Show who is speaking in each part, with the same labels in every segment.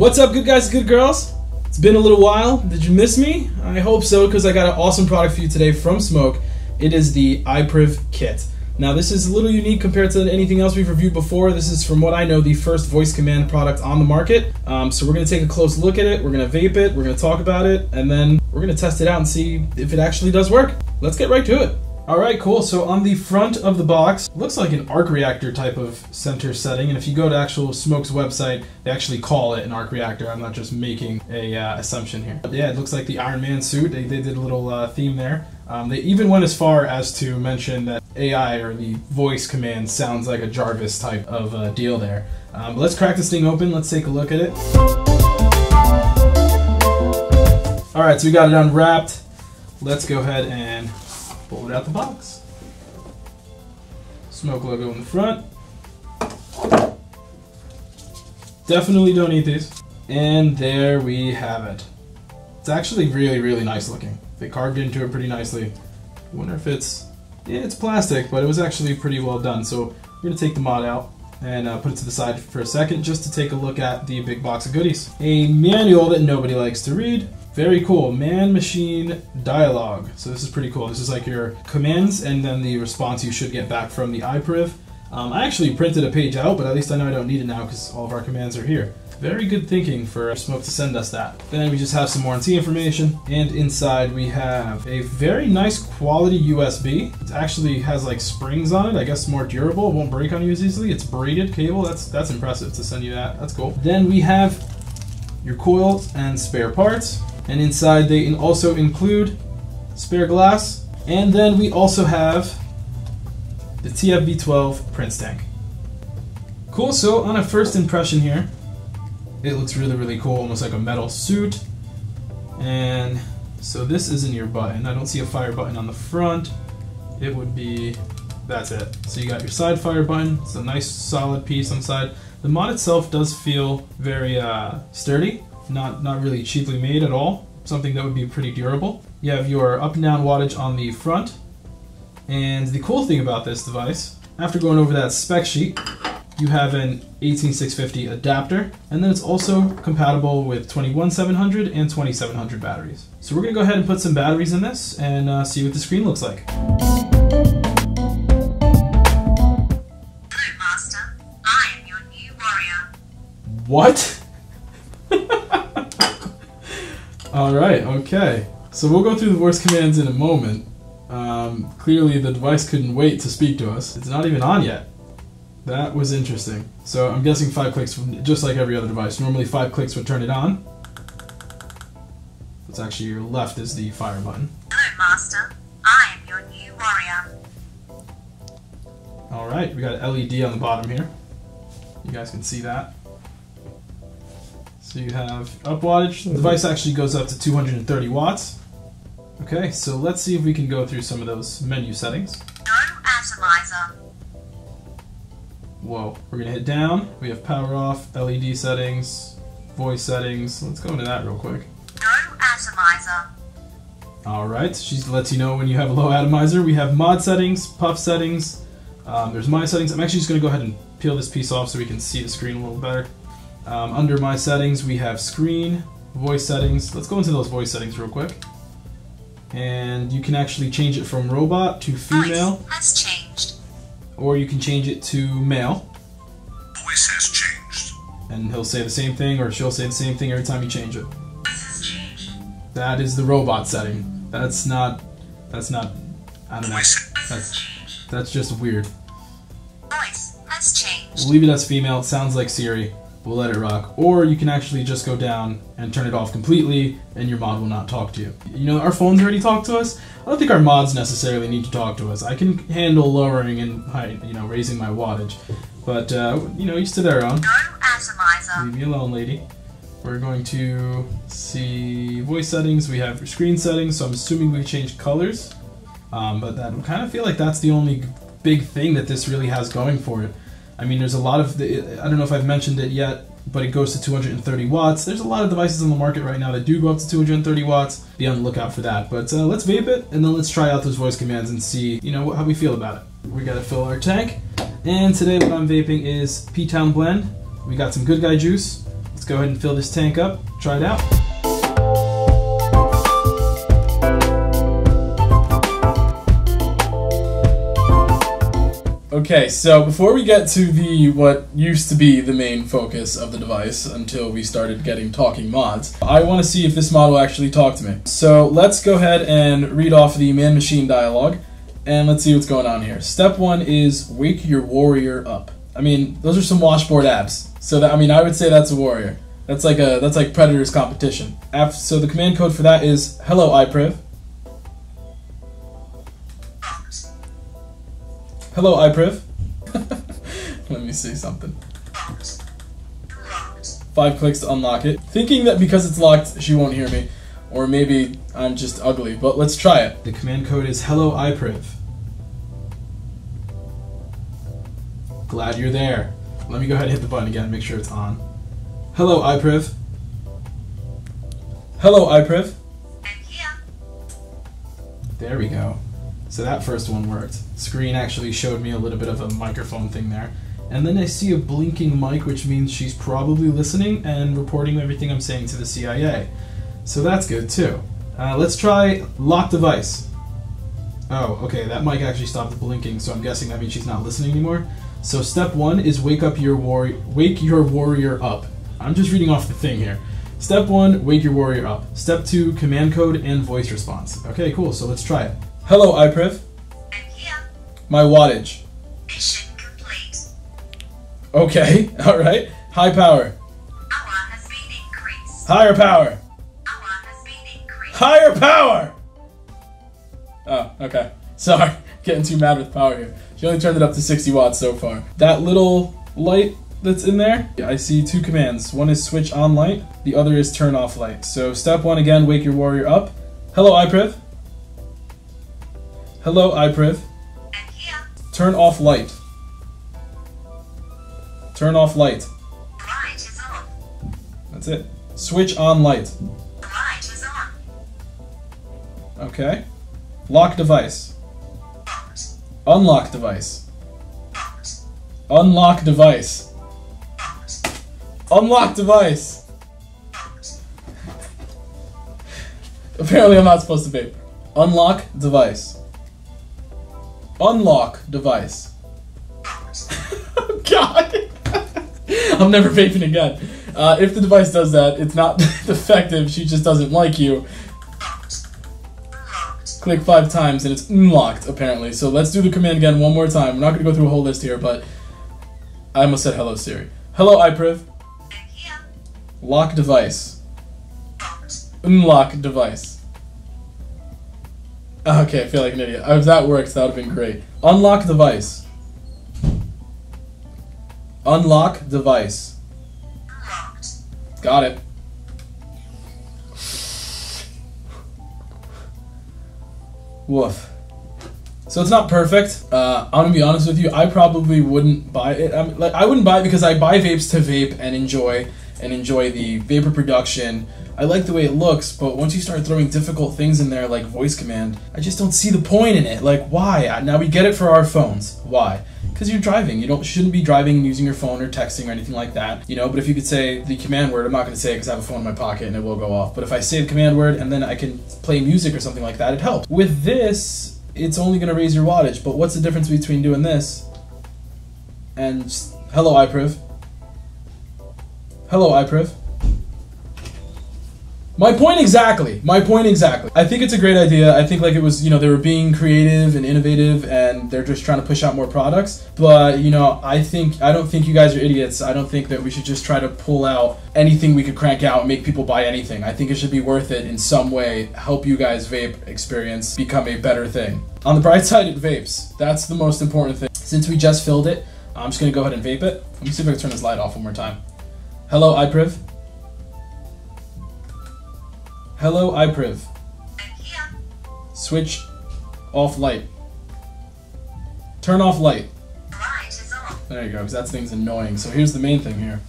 Speaker 1: What's up, good guys, good girls? It's been a little while. Did you miss me? I hope so, because I got an awesome product for you today from Smok. It is the I-Priv kit. Now, this is a little unique compared to anything else we've reviewed before. This is, from what I know, the first voice command product on the market. So we're going to take a close look at it, we're going to vape it, we're going to talk about it, and then we're going to test it out and see if it actually does work. Let's get right to it. Alright, cool. So on the front of the box, looks like an arc reactor type of center setting, and if you go to actual Smok's website, they actually call it an arc reactor. I'm not just making a assumption here. But yeah, it looks like the Iron Man suit. They did a little theme there. They even went as far as to mention that AI, or the voice command, sounds like a Jarvis type of deal there. But let's crack this thing open. Let's take a look at it. Alright, so we got it unwrapped. Let's go ahead and pull it out the box. Smok logo in the front. Definitely don't eat these. And there we have it. It's actually really nice looking. They carved into it pretty nicely. I wonder if it's plastic, but it was actually pretty well done. So we're gonna take the mod out and put it to the side for a second just to take a look at the big box of goodies. A manual that nobody likes to read. Very cool, man-machine dialogue. So this is pretty cool. This is like your commands and then the response you should get back from the I-Priv. I actually printed a page out, but at least I know I don't need it now because all of our commands are here. Very good thinking for Smok to send us that. Then we just have some warranty information, and inside we have a very nice quality USB. It actually has like springs on it, I guess more durable, it won't break on you as easily. It's braided cable, that's impressive to send you that, that's cool. Then we have your coils and spare parts. And inside they also include spare glass. And then we also have the TFV12 Prince tank. Cool, so on a first impression here, it looks really cool, almost like a metal suit. And so this isn't your button. I don't see a fire button on the front. It would be, that's it. So you got your side fire button. It's a nice solid piece on the side. The mod itself does feel very sturdy. Not really cheaply made at all. Something that would be pretty durable. You have your up and down wattage on the front. And the cool thing about this device, after going over that spec sheet, you have an 18650 adapter, and then it's also compatible with 21700 and 2700 batteries. So we're gonna go ahead and put some batteries in this and see what the screen looks like.
Speaker 2: Hello, Master. I am your new warrior.
Speaker 1: What? Alright, okay. So we'll go through the voice commands in a moment. Clearly the device couldn't wait to speak to us. It's not even on yet. That was interesting. So I'm guessing 5 clicks, just like every other device. Normally 5 clicks would turn it on. It's actually your left is the fire button.
Speaker 2: Hello, Master. I am your new warrior.
Speaker 1: Alright, we got an LED on the bottom here. You guys can see that. So you have up wattage. The device actually goes up to 230 watts. Okay, so let's see if we can go through some of those menu settings.
Speaker 2: No atomizer.
Speaker 1: Whoa, we're gonna hit down. We have power off, LED settings, voice settings. Let's go into that real quick.
Speaker 2: No atomizer.
Speaker 1: Alright, she lets you know when you have a low atomizer. We have mod settings, puff settings, there's my settings. I'm actually just gonna go ahead and peel this piece off so we can see the screen a little better. Under my settings, we have screen, voice settings. Let's go into those voice settings real quick. And you can actually change it from robot to female.
Speaker 2: Voice has changed.
Speaker 1: Or you can change it to male.
Speaker 3: Voice has changed.
Speaker 1: And he'll say the same thing, or she'll say the same thing every time you change it.
Speaker 2: Voice has changed.
Speaker 1: That is the robot setting. That's not, I don't know. That's just weird.
Speaker 2: Voice has changed.
Speaker 1: We'll leave it as female. It sounds like Siri. We'll let it rock. Or you can actually just go down and turn it off completely and your mod will not talk to you. You know, our phones already talk to us. I don't think our mods necessarily need to talk to us. I can handle lowering and height, you know, raising my wattage. But, you know, each to their own.
Speaker 2: No atomizer.
Speaker 1: Leave me alone, lady. We're going to see voice settings. We have screen settings, so I'm assuming we changed colors. But I kind of feel like that's the only big thing that this really has going for it. I mean, there's a lot of, I don't know if I've mentioned it yet, but it goes to 230 watts. There's a lot of devices on the market right now that do go up to 230 watts. Be on the lookout for that. But let's vape it, and then let's try out those voice commands and see, you know, how we feel about it. We gotta fill our tank, and today what I'm vaping is P-Town Blend. We got some Good Guy juice, Let's go ahead and fill this tank up, try it out. Okay, so before we get to what used to be the main focus of the device until we started getting talking mods, I want to see if this mod will actually talk to me. So let's go ahead and read off the man-machine dialogue, and let's see what's going on here. Step 1 is wake your warrior up. I mean, those are some washboard abs. So that, I mean, I would say that's a warrior. That's like Predator's competition. So the command code for that is hello I-Priv. Hello, I-Priv. Let me see something. 5 clicks to unlock it. Thinking that because it's locked, she won't hear me. Or maybe I'm just ugly, but let's try it. The command code is hello, I-Priv. Glad you're there. Let me go ahead and hit the button again, make sure it's on. Hello, I-Priv. Hello, I-Priv.
Speaker 2: I'm here.
Speaker 1: There we go. So that first one worked. Screen actually showed me a little bit of a microphone thing there. And then I see a blinking mic, which means she's probably listening and reporting everything I'm saying to the CIA. So that's good too. Let's try lock device. Oh, okay, that mic actually stopped blinking, so I'm guessing that means she's not listening anymore. So step 1 is wake your warrior up. I'm just reading off the thing here. Step 1, wake your warrior up. Step 2, command code and voice response. Okay, cool, so let's try it. Hello, I-Priv.
Speaker 2: I'm here.
Speaker 1: My wattage.
Speaker 2: Mission complete.
Speaker 1: Okay, alright. High power.
Speaker 2: Power has been increased.
Speaker 1: Higher power.
Speaker 2: Power has been increased.
Speaker 1: Higher power! Oh, okay. Sorry, getting too mad with power here. She only turned it up to 60 watts so far. That little light that's in there, I see 2 commands. One is switch on light, the other is turn off light. So step 1 again, wake your warrior up. Hello, I-Priv. Hello, I-Priv.
Speaker 2: I'm here.
Speaker 1: Turn off light. Turn off light.
Speaker 2: The light is on.
Speaker 1: That's it. Switch on light.
Speaker 2: The light is on.
Speaker 1: Okay. Lock device.
Speaker 2: Locked.
Speaker 1: Unlock device.
Speaker 2: Locked.
Speaker 1: Unlock device.
Speaker 2: Locked.
Speaker 1: Unlock device.
Speaker 2: Locked.
Speaker 1: Apparently I'm not supposed to vape. Unlock device. Unlock device. Oh, God. I'm never vaping again. If the device does that, it's not defective, she just doesn't like you. Click 5 times and it's unlocked, apparently. So let's do the command again one more time. I'm not going to go through a whole list here, but I almost said hello, Siri. Hello, I-Priv.
Speaker 2: I'm here.
Speaker 1: Lock device.
Speaker 2: Locked.
Speaker 1: Unlock device. Okay, I feel like an idiot. If that works, that would have been great. Unlock device. Unlock device.
Speaker 2: Locked.
Speaker 1: Got it. Woof. So it's not perfect. I'm gonna be honest with you. I probably wouldn't buy it. I wouldn't buy it because I buy vapes to vape and enjoy the vapor production. I like the way it looks, but once you start throwing difficult things in there like voice command, I just don't see the point in it. Like, why? Now we get it for our phones. Why? Because you're driving. You shouldn't be driving and using your phone or texting or anything like that. You know, but if you could say the command word, I'm not going to say it because I have a phone in my pocket and it will go off. But if I say the command word and then I can play music or something like that, it helps. With this, it's only going to raise your wattage. But what's the difference between doing this and just, hello, I-Priv. Hello, I-Priv. My point exactly. My point exactly. I think it's a great idea. I think like it was, you know, they were being creative and innovative and they're just trying to push out more products. But, you know, I don't think you guys are idiots. I don't think that we should just try to pull out anything we could crank out and make people buy anything. I think it should be worth it in some way, help you guys' vape experience become a better thing. On the bright side, it vapes. That's the most important thing. Since we just filled it, I'm just gonna go ahead and vape it. Let me see if I can turn this light off one more time. Hello, I-Priv. Hello, I-Priv.
Speaker 2: I'm here.
Speaker 1: Switch off light. Turn off light.
Speaker 2: The light is on.
Speaker 1: There you go, because that thing's annoying. So here's the main thing here.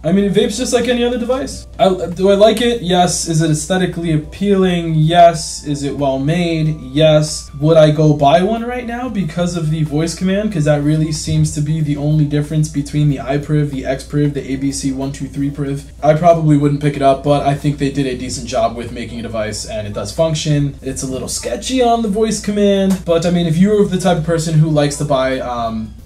Speaker 1: I mean, it vapes just like any other device. Do I like it? Yes. Is it aesthetically appealing? Yes. Is it well made? Yes. Would I go buy one right now because of the voice command? Because that really seems to be the only difference between the I-Priv, the X-Priv, the ABC123 Priv. I probably wouldn't pick it up, but I think they did a decent job with making a device, and it does function. It's a little sketchy on the voice command, but I mean, if you're the type of person who likes to buy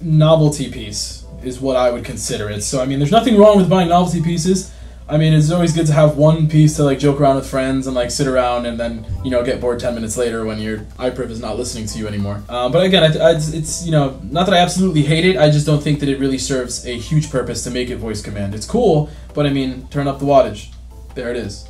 Speaker 1: novelty piece, is what I would consider it. So I mean, there's nothing wrong with buying novelty pieces. I mean, it's always good to have one piece to like joke around with friends and like sit around and then, you know, get bored 10 minutes later when your I-Priv is not listening to you anymore. But again, it's, you know, not that I absolutely hate it, I just don't think that it really serves a huge purpose to make it voice command. It's cool, but I mean, turn up the wattage. There it is.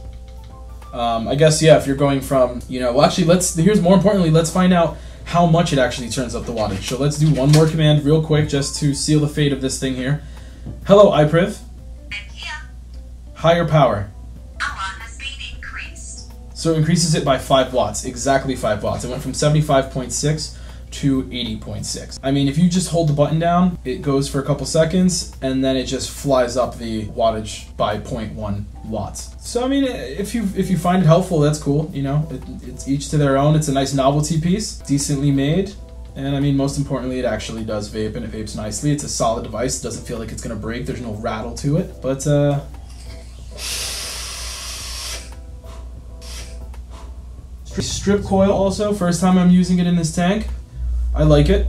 Speaker 1: I guess, yeah, if you're going from, you know, well actually here's more importantly, let's find out how much it actually turns up the wattage. So let's do one more command real quick just to seal the fate of this thing here. Hello, I-Priv.
Speaker 2: I'm here.
Speaker 1: Higher power.
Speaker 2: Power has been increased.
Speaker 1: So it increases it by 5 watts, exactly 5 watts. It went from 75.6 to 80.6. I mean, if you just hold the button down, it goes for a couple seconds, and then it just flies up the wattage by 0.1 watts. So I mean, if you find it helpful, that's cool. You know, it's each to their own. It's a nice novelty piece, decently made, and I mean, most importantly, it actually does vape, and it vapes nicely. It's a solid device. It doesn't feel like it's gonna break. There's no rattle to it, but strip coil also. First time I'm using it in this tank. I like it.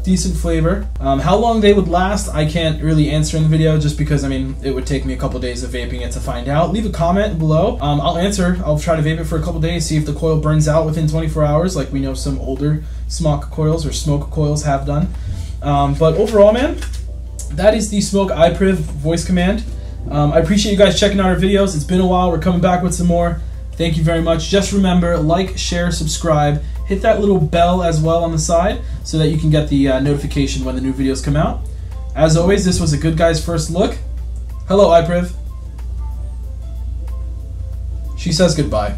Speaker 1: Decent flavor. How long they would last, I can't really answer in the video just because, I mean, it would take me a couple days of vaping it to find out. Leave a comment below. I'll answer. I'll try to vape it for a couple days, see if the coil burns out within 24 hours like we know some older Smok coils or Smok coils have done. But overall, man, that is the Smok I-Priv voice command. I appreciate you guys checking out our videos. It's been a while. We're coming back with some more. Thank you very much. Just remember, like, share, subscribe. Hit that little bell as well on the side so that you can get the notification when the new videos come out. As always, this was a good guy's first look. Hello, I-Priv. She says goodbye.